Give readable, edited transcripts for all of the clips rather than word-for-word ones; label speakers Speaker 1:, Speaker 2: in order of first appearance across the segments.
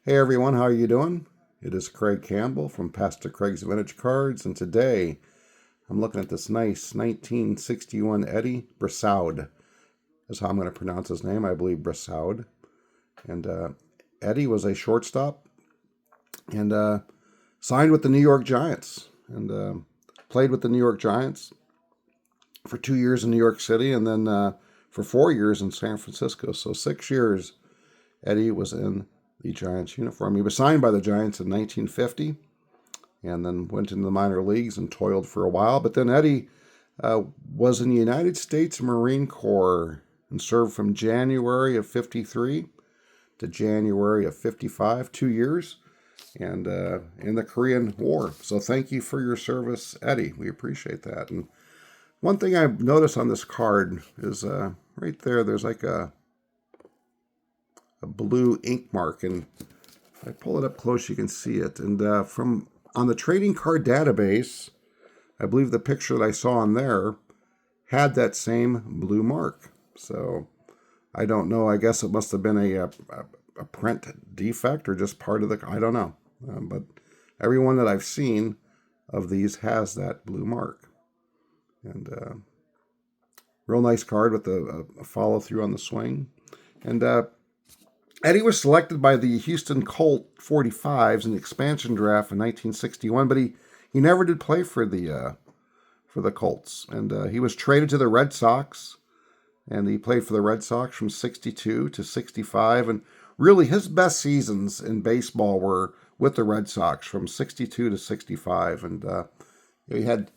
Speaker 1: Hey everyone, how are you doing? It is Craig Campbell from Pastor Craig's Vintage Cards, and today I'm looking at this nice 1961 Eddie Brissaud. Is how I'm going to pronounce his name. I believe Brissaud. And Eddie was a shortstop and signed with the New York Giants and played with the New York Giants for 2 years in New York City and then for 4 years in San Francisco. So 6 years Eddie was in the Giants uniform. He was signed by the Giants in 1950 and then went into the minor leagues and toiled for a while. But then Eddie was in the United States Marine Corps and served from January of 53 to January of 55, 2 years, and in the Korean War. So thank you for your service, Eddie. We appreciate that. And one thing I've noticed on this card is right there, there's like a blue ink mark, and if I pull it up close you can see it. And from on the trading card database, I believe the picture that I saw on there had that same blue mark. So I don't know, I guess it must have been a print defect or just part of the, I don't know, but everyone that I've seen of these has that blue mark. And real nice card with a follow through on the swing. And Eddie was selected by the Houston Colt 45s in the expansion draft in 1961, but he never did play for the Colts. And he was traded to the Red Sox, and he played for the Red Sox from 62 to 65. And really his best seasons in baseball were with the Red Sox from 62 to 65. And he had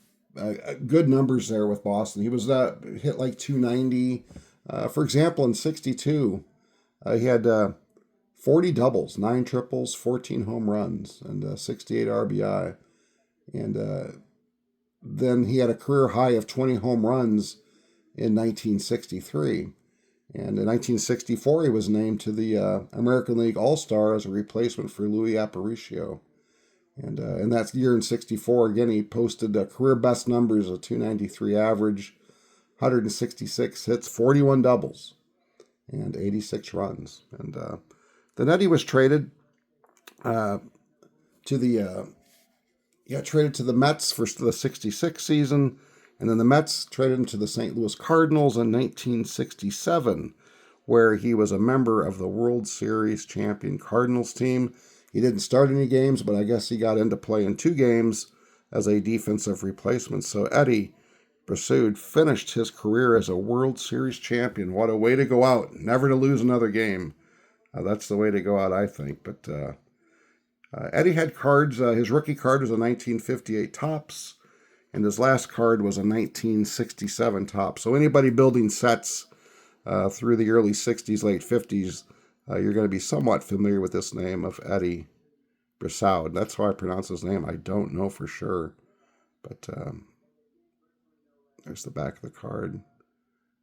Speaker 1: good numbers there with Boston. He was hit like 290. For example, in 62, he had 40 doubles, 9 triples, 14 home runs, and 68 RBI. And then he had a career high of 20 home runs in 1963. And in 1964, he was named to the American League All-Star as a replacement for Louis Aparicio. And in that year in 64, again, he posted career best numbers of 293 average, 166 hits, 41 doubles, and 86 runs. And then Eddie was traded to the Mets for the 66 season, and then the Mets traded him to the St. Louis Cardinals in 1967, where he was a member of the World Series champion Cardinals team. He didn't start any games, but I guess he got into play in 2 games as a defensive replacement. So Eddie Brissaud finished his career as a World Series champion. What a way to go out. Never to lose another game. That's the way to go out, I think. But Eddie had cards. His rookie card was a 1958 Topps, and his last card was a 1967 Topps. So anybody building sets through the early 60s, late 50s, you're going to be somewhat familiar with this name of Eddie Brissaud. That's how I pronounce his name. I don't know for sure. But there's the back of the card.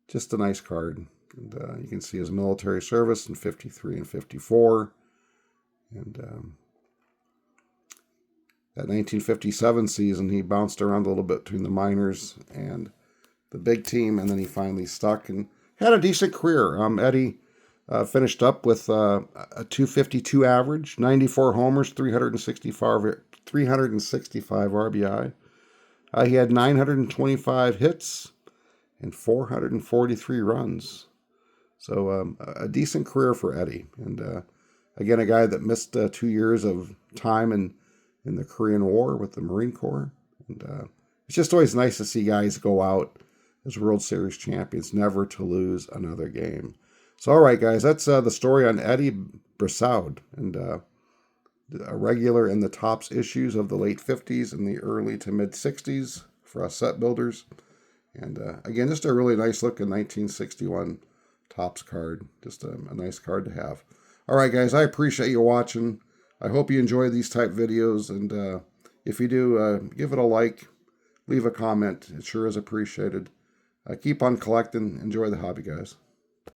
Speaker 1: Just a nice card. And you can see his military service in 53 and 54. And that 1957 season, he bounced around a little bit between the minors and the big team, and then he finally stuck and had a decent career. Eddie finished up with a 252 average, 94 homers, 365 RBI. He had 925 hits and 443 runs. So a decent career for Eddie. And again, a guy that missed 2 years of time in the Korean War with the Marine Corps. And it's just always nice to see guys go out as World Series champions, never to lose another game. So, all right, guys, that's the story on Eddie Brissaud, and a regular in the Topps issues of the late 50s and the early to mid 60s for us set builders. And again, just a really nice looking 1961 Topps card. Just a nice card to have. All right, guys, I appreciate you watching. I hope you enjoy these type videos, and if you do, give it a like, leave a comment. It sure is appreciated. Keep on collecting. Enjoy the hobby, guys.